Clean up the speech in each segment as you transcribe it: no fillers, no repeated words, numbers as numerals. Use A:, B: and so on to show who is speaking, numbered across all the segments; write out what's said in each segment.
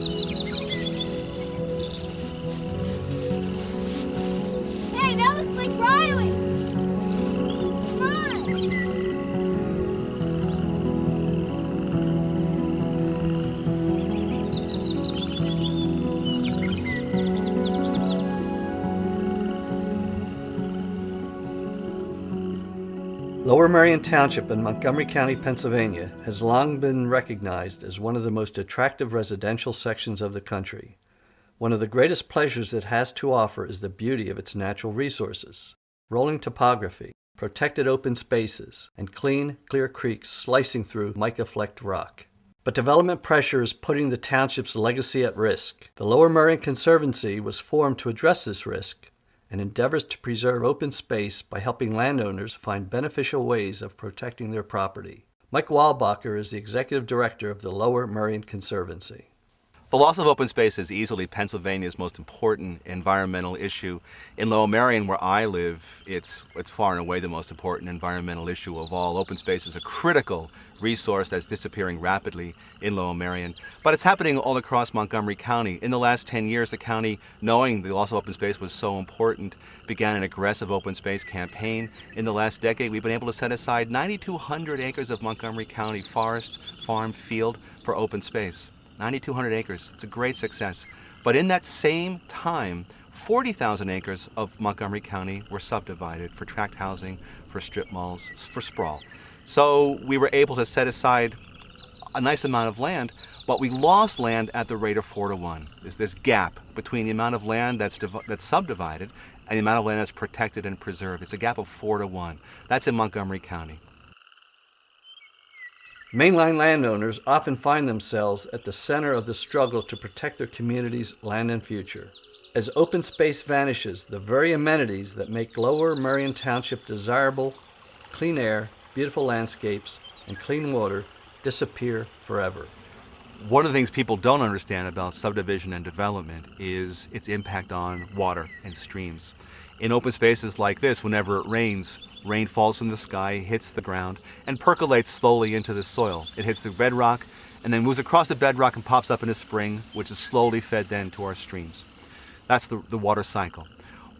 A: Hey, that looks like Riley! Come on!
B: Lower Merion Township in Montgomery County, Pennsylvania has long been recognized as one of the most attractive residential sections of the country. One of the greatest pleasures it has to offer is the beauty of its natural resources, rolling topography, protected open spaces, and clean, clear creeks slicing through mica-flecked rock. But development pressure is putting the township's legacy at risk. The Lower Merion Conservancy was formed to address this risk and endeavors to preserve open space by helping landowners find beneficial ways of protecting their property. Mike Walbacher is the executive director of the Lower Merion Conservancy.
C: The loss of open space is easily Pennsylvania's most important environmental issue. In Lower Merion, where I live, it's far and away the most important environmental issue of all. Open space is a critical resource that's disappearing rapidly in Lower Merion. But it's happening all across Montgomery County. In the last 10 years, the county, knowing the loss of open space was so important, began an aggressive open space campaign. In the last decade, we've been able to set aside 9,200 acres of Montgomery County forest, farm, field for open space. 9,200 acres. It's a great success. But in that same time, 40,000 acres of Montgomery County were subdivided for tract housing, for strip malls, for sprawl. So we were able to set aside a nice amount of land, but we lost land at the rate of 4-to-1. There's this gap between the amount of land that's subdivided and the amount of land that's protected and preserved. It's a gap of 4-to-1. That's in Montgomery County.
B: Mainline landowners often find themselves at the center of the struggle to protect their community's land and future. As open space vanishes, the very amenities that make Lower Merion Township desirable, clean air, beautiful landscapes, and clean water, disappear forever.
C: One of the things people don't understand about subdivision and development is its impact on water and streams. In open spaces like this, whenever it rains, rain falls from the sky, hits the ground, and percolates slowly into the soil. It hits the bedrock and then moves across the bedrock and pops up in a spring, which is slowly fed then to our streams. That's the water cycle.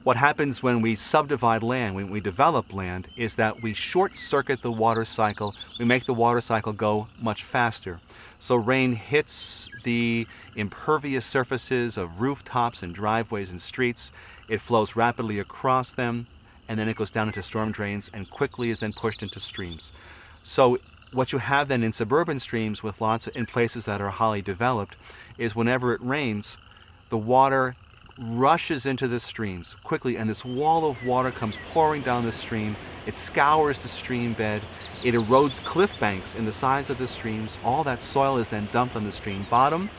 C: What happens when we subdivide land, when we develop land, is that we short-circuit the water cycle. We make the water cycle go much faster. So rain hits the impervious surfaces of rooftops and driveways and streets. It flows rapidly across them, and then it goes down into storm drains and quickly is then pushed into streams. So what you have then in suburban streams with in places that are highly developed is whenever it rains, the water rushes into the streams quickly, and this wall of water comes pouring down the stream. It scours the stream bed. It erodes cliff banks in the sides of the streams. All that soil is then dumped on the stream bottom,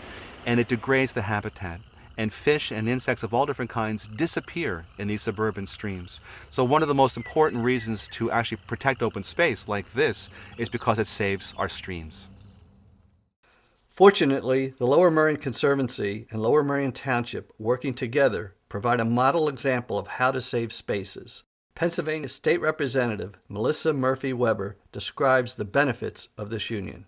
C: and it degrades the habitat. And fish and insects of all different kinds disappear in these suburban streams. So one of the most important reasons to actually protect open space like this is because it saves our streams.
B: Fortunately, the Lower Merion Conservancy and Lower Merion Township, working together, provide a model example of how to save spaces. Pennsylvania State Representative Melissa Murphy Weber describes the benefits of this union.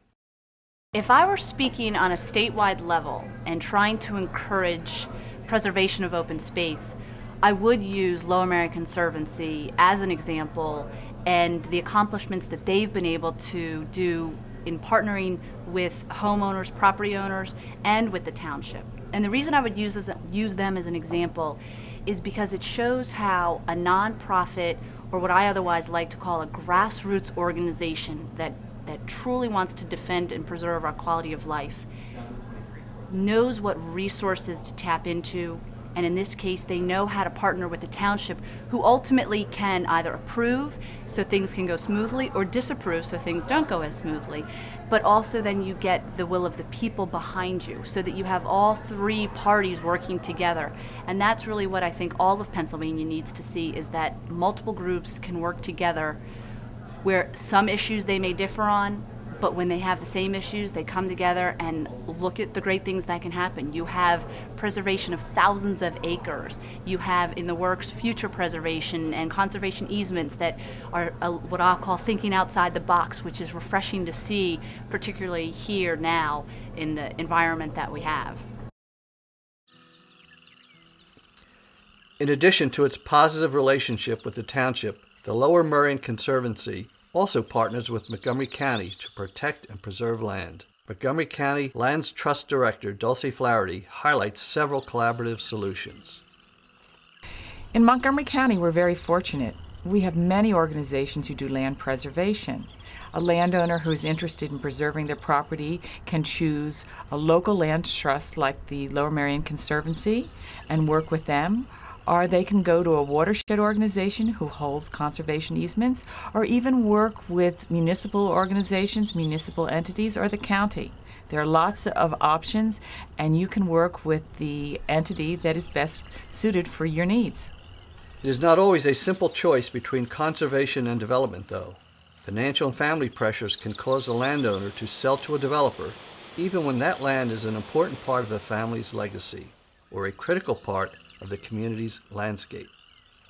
D: If I were speaking on a statewide level and trying to encourage preservation of open space, I would use Lower Merion Conservancy as an example and the accomplishments that they've been able to do in partnering with homeowners, property owners, and with the township. And the reason I would use them as an example is because it shows how a nonprofit, or what I otherwise like to call a grassroots organization that truly wants to defend and preserve our quality of life, knows what resources to tap into, and in this case, they know how to partner with the township, who ultimately can either approve so things can go smoothly or disapprove so things don't go as smoothly. But also then you get the will of the people behind you so that you have all three parties working together. And that's really what I think all of Pennsylvania needs to see, is that multiple groups can work together where some issues they may differ on, but when they have the same issues, they come together and look at the great things that can happen. You have preservation of thousands of acres. You have in the works future preservation and conservation easements that are what I'll call thinking outside the box, which is refreshing to see, particularly here now in the environment that we have.
B: In addition to its positive relationship with the township, the Lower Merion Conservancy also partners with Montgomery County to protect and preserve land. Montgomery County Lands Trust Director Dulcie Flaherty highlights several collaborative solutions.
E: In Montgomery County, we're very fortunate. We have many organizations who do land preservation. A landowner who is interested in preserving their property can choose a local land trust like the Lower Merion Conservancy and work with them, or they can go to a watershed organization who holds conservation easements, or even work with municipal organizations, municipal entities, or the county. There are lots of options, and you can work with the entity that is best suited for your needs.
B: It is not always a simple choice between conservation and development, though. Financial and family pressures can cause a landowner to sell to a developer, even when that land is an important part of the family's legacy, or a critical part of the community's landscape.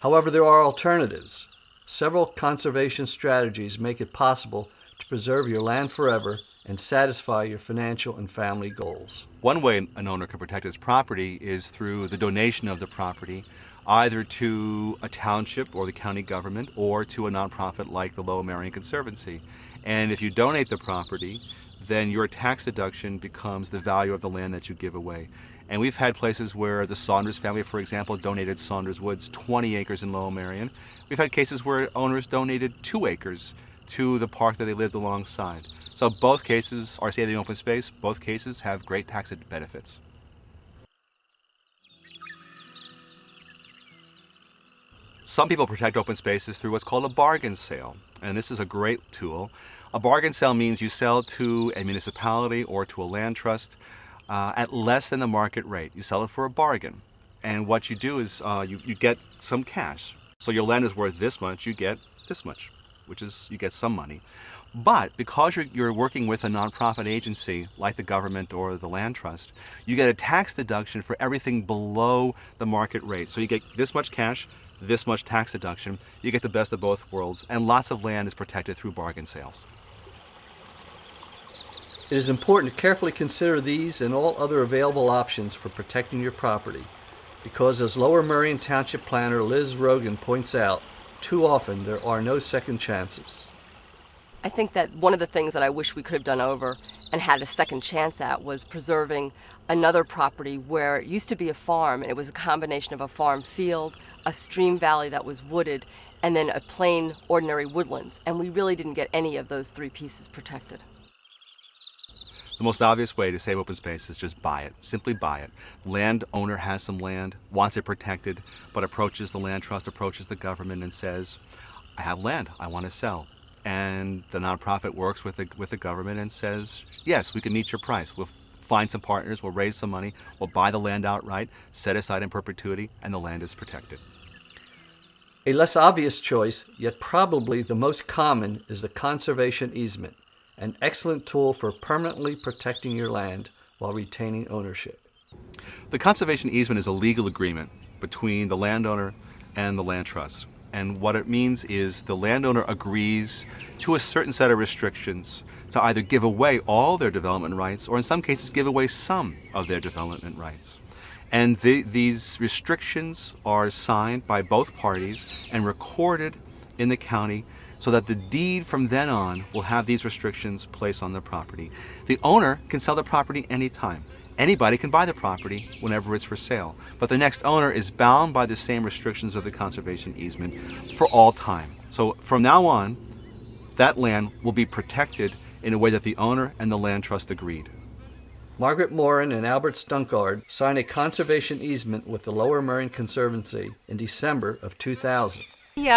B: However, there are alternatives. Several conservation strategies make it possible to preserve your land forever and satisfy your financial and family goals.
C: One way an owner can protect his property is through the donation of the property, either to a township or the county government or to a nonprofit like the Lower Merion Conservancy. And if you donate the property, then your tax deduction becomes the value of the land that you give away. And we've had places where the Saunders family, for example, donated Saunders Woods, 20 acres in Lower Merion. We've had cases where owners donated 2 acres to the park that they lived alongside. So both cases are saving open space. Both cases have great tax benefits. Some people protect open spaces through what's called a bargain sale, and this is a great tool. A bargain sale means you sell to a municipality or to a land trust at less than the market rate. You sell it for a bargain, and what you do is you get some cash. So your land is worth this much, you get this much, which is you get some money. But because you're working with a nonprofit agency like the government or the land trust, you get a tax deduction for everything below the market rate. So you get this much cash, this much tax deduction. You get the best of both worlds, and lots of land is protected through bargain sales.
B: It is important to carefully consider these and all other available options for protecting your property, because as Lower Merion Township Planner Liz Rogan points out, too often there are no second chances.
F: I think that one of the things that I wish we could have done over and had a second chance at was preserving another property where it used to be a farm, and it was a combination of a farm field, a stream valley that was wooded, and then a plain, ordinary woodlands. And we really didn't get any of those 3 pieces protected.
C: The most obvious way to save open space is just buy it. Simply buy it. Landowner has some land, wants it protected, but approaches the land trust, approaches the government and says, I have land, I want to sell. And the nonprofit works with the government and says, yes, we can meet your price. We'll find some partners, we'll raise some money, we'll buy the land outright, set aside in perpetuity, and the land is protected.
B: A less obvious choice, yet probably the most common, is the conservation easement, an excellent tool for permanently protecting your land while retaining ownership.
C: The conservation easement is a legal agreement between the landowner and the land trust. And what it means is the landowner agrees to a certain set of restrictions to either give away all their development rights or in some cases give away some of their development rights. And these restrictions are signed by both parties and recorded in the county so that the deed from then on will have these restrictions placed on the property. The owner can sell the property anytime. Anybody can buy the property whenever it's for sale, but the next owner is bound by the same restrictions of the conservation easement for all time. So from now on, that land will be protected in a way that the owner and the land trust agreed.
B: Margaret Morin and Albert Stunkard signed a conservation easement with the Lower Merion Conservancy in December of 2000.
A: We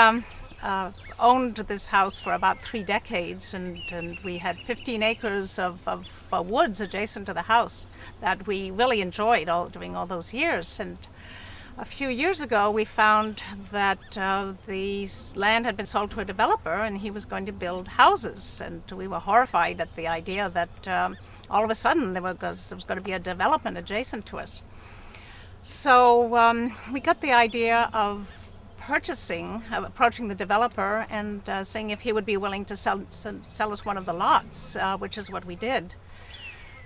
A: owned this house for about 3 decades, and we had 15 acres of woods adjacent to the house that we really enjoyed during all those years. And a few years ago, we found that the land had been sold to a developer, and he was going to build houses. And we were horrified at the idea that all of a sudden there was going to be a development adjacent to us. So we got the idea of approaching the developer and seeing if he would be willing to sell us one of the lots, which is what we did.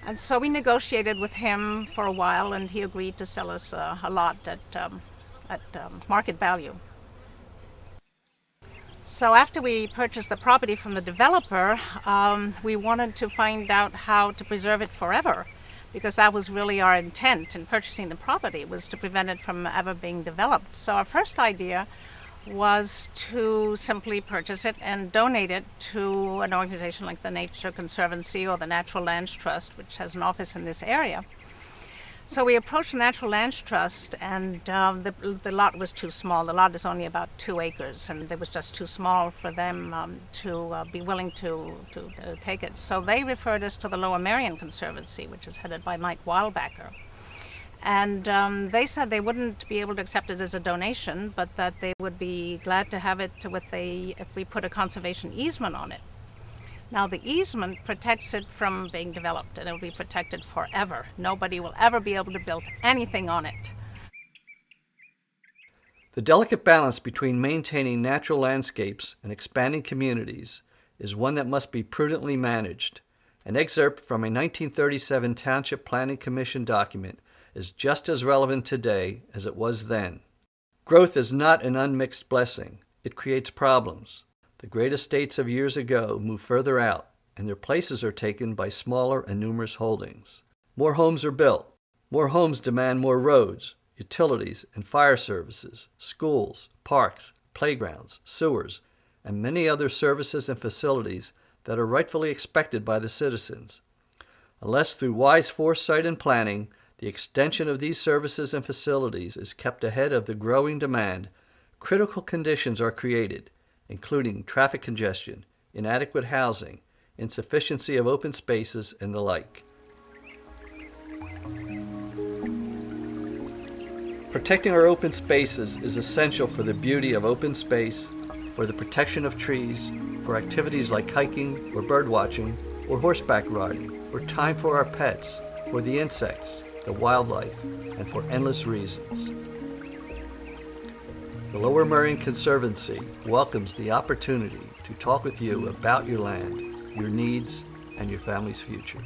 A: And so we negotiated with him for a while, and he agreed to sell us a lot at market value. So after we purchased the property from the developer, we wanted to find out how to preserve it forever, because that was really our intent in purchasing the property, was to prevent it from ever being developed. So our first idea was to simply purchase it and donate it to an organization like the Nature Conservancy or the Natural Lands Trust, which has an office in this area. So we approached the Natural Lands Trust, and the lot was too small. The lot is only about 2 acres, and it was just too small for them to be willing to take it. So they referred us to the Lower Merion Conservancy, which is headed by Mike Wildbacker. And they said they wouldn't be able to accept it as a donation, but that they would be glad to have it if we put a conservation easement on it. Now, the easement protects it from being developed, and it will be protected forever. Nobody will ever be able to build anything on it.
B: The delicate balance between maintaining natural landscapes and expanding communities is one that must be prudently managed. An excerpt from a 1937 Township Planning Commission document is just as relevant today as it was then. Growth is not an unmixed blessing. It creates problems. The great estates of years ago move further out, and their places are taken by smaller and numerous holdings. More homes are built. More homes demand more roads, utilities, and fire services, schools, parks, playgrounds, sewers, and many other services and facilities that are rightfully expected by the citizens. Unless through wise foresight and planning, the extension of these services and facilities is kept ahead of the growing demand, critical conditions are created, including traffic congestion, inadequate housing, insufficiency of open spaces, and the like. Protecting our open spaces is essential for the beauty of open space, for the protection of trees, for activities like hiking or bird watching or horseback riding, or time for our pets, for the insects, the wildlife, and for endless reasons. The Lower Merion Conservancy welcomes the opportunity to talk with you about your land, your needs, and your family's future.